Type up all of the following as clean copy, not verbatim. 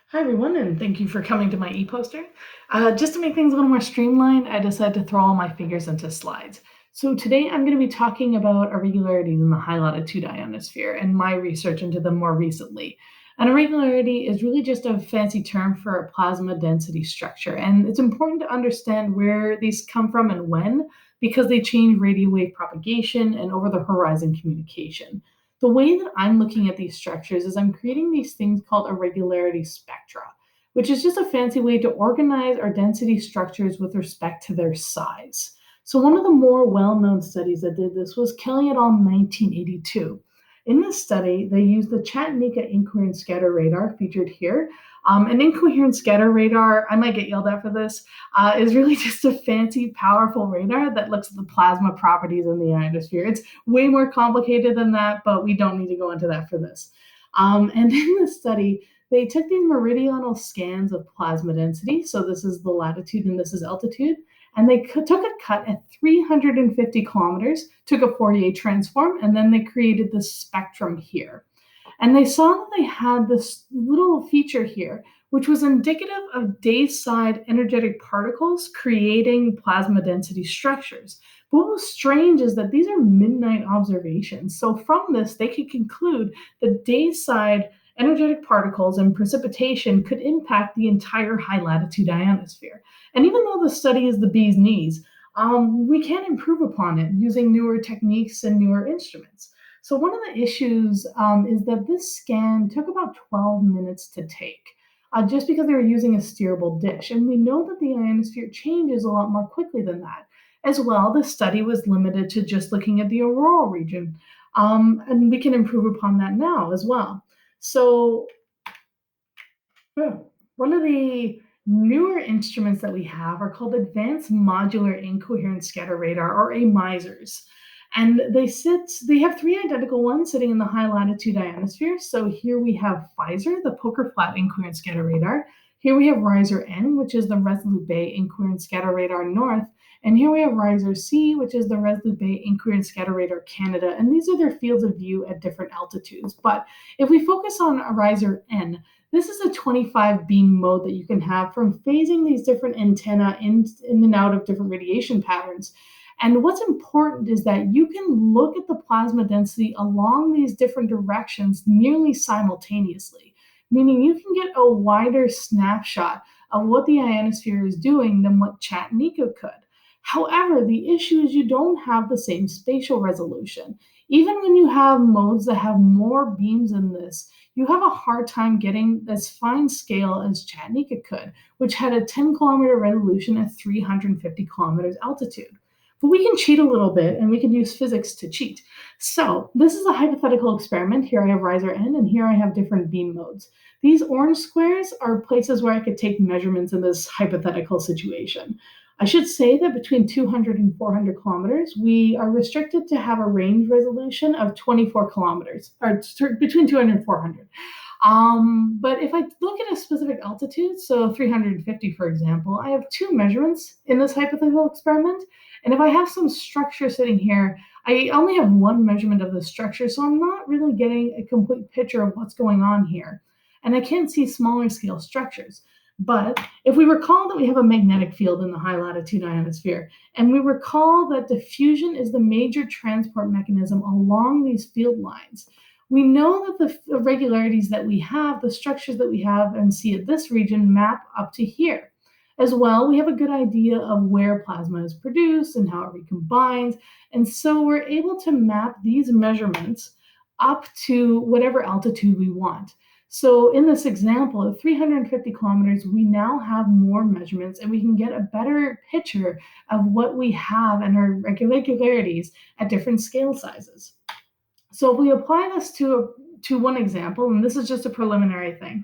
Hi everyone, and thank you for coming to my ePoster. Just to make things a little more streamlined, I decided to throw all my figures into slides. So today I'm going to be talking about irregularities in the high-latitude ionosphere and my research into them more recently. An irregularity is really just a fancy term for a plasma density structure, and it's important to understand where these come from and when, because they change radio wave propagation and over-the-horizon communication. The way that I'm looking at these structures is I'm creating these things called irregularity spectra, which is just a fancy way to organize our density structures with respect to their size. So one of the more well-known studies that did this was Kelly et al. 1982. In this study, they used the Chattanooga incoherent scatter radar featured here. An incoherent scatter radar, I might get yelled at for this, is really just a fancy, powerful radar that looks at the plasma properties in the ionosphere. It's way more complicated than that, but we don't need to go into that for this. And in the study, they took these meridional scans of plasma density. So this is the latitude and this is altitude. And they took a cut at 350 kilometers, took a Fourier transform, and then they created the spectrum here. And they saw that they had this little feature here, which was indicative of day-side energetic particles creating plasma density structures. But what was strange is that these are midnight observations. So from this, they could conclude that day-side energetic particles and precipitation could impact the entire high-latitude ionosphere. And even though the study is the bee's knees, we can improve upon it using newer techniques and newer instruments. So one of the issues is that this scan took about 12 minutes to take, just because they were using a steerable dish. And we know that the ionosphere changes a lot more quickly than that. As well, the study was limited to just looking at the auroral region, and we can improve upon that now as well. So one of the newer instruments that we have are called Advanced Modular Incoherent Scatter Radar, or AMISRs. And they have three identical ones sitting in the high latitude ionosphere. So here we have Pfizer, the Poker Flat Incoherent Scatter Radar. Here we have Riser N, which is the Resolute Bay Incoherent Scatter Radar North. And here we have Riser C, which is the Resolute Bay Incoherent Scatter Radar Canada. And these are their fields of view at different altitudes. But if we focus on a Riser N, this is a 25 beam mode that you can have from phasing these different antennae in and out of different radiation patterns. And what's important is that you can look at the plasma density along these different directions nearly simultaneously, meaning you can get a wider snapshot of what the ionosphere is doing than what Chattanooga could. However, the issue is you don't have the same spatial resolution. Even when you have modes that have more beams in this, you have a hard time getting as fine scale as Chattanooga could, which had a 10-kilometer resolution at 350 kilometers altitude. But we can cheat a little bit and we can use physics to cheat. So this is a hypothetical experiment. Here I have Riser N and here I have different beam modes. These orange squares are places where I could take measurements in this hypothetical situation. I should say that between 200 and 400 kilometers, we are restricted to have a range resolution of 24 kilometers, or between 200 and 400. But if I look at a specific altitude, so 350, for example, I have two measurements in this hypothetical experiment. And if I have some structure sitting here, I only have one measurement of the structure, so I'm not really getting a complete picture of what's going on here. And I can't see smaller scale structures. But if we recall that we have a magnetic field in the high latitude ionosphere, and we recall that diffusion is the major transport mechanism along these field lines, we know that the irregularities that we have, the structures that we have and see at this region map up to here. As well, we have a good idea of where plasma is produced and how it recombines. And so we're able to map these measurements up to whatever altitude we want. So in this example of 350 kilometers, we now have more measurements and we can get a better picture of what we have and our irregularities at different scale sizes. So if we apply this to one example, and this is just a preliminary thing,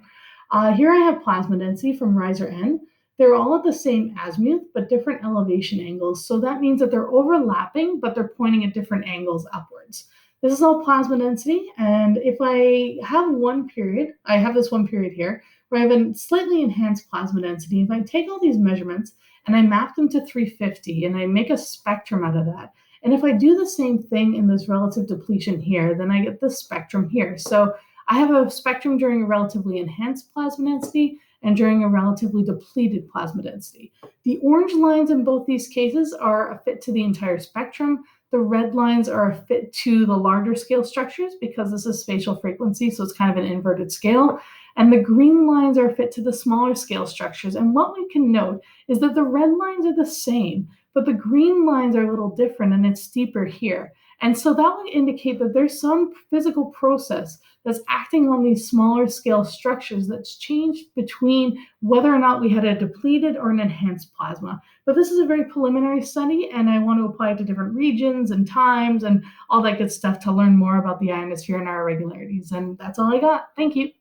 here I have plasma density from Riser N. They're all at the same azimuth, but different elevation angles. So that means that they're overlapping, but they're pointing at different angles upwards. This is all plasma density. And if I have one period, I have this one period here, where I have a slightly enhanced plasma density. If I take all these measurements and I map them to 350 and I make a spectrum out of that, and if I do the same thing in this relative depletion here, then I get this spectrum here. So I have a spectrum during a relatively enhanced plasma density and during a relatively depleted plasma density. The orange lines in both these cases are a fit to the entire spectrum. The red lines are a fit to the larger scale structures because this is spatial frequency, so it's kind of an inverted scale. And the green lines are fit to the smaller scale structures. And what we can note is that the red lines are the same, but the green lines are a little different and it's steeper here. And so that would indicate that there's some physical process that's acting on these smaller scale structures that's changed between whether or not we had a depleted or an enhanced plasma. But this is a very preliminary study, and I want to apply it to different regions and times and all that good stuff to learn more about the ionosphere and our irregularities. And that's all I got. Thank you.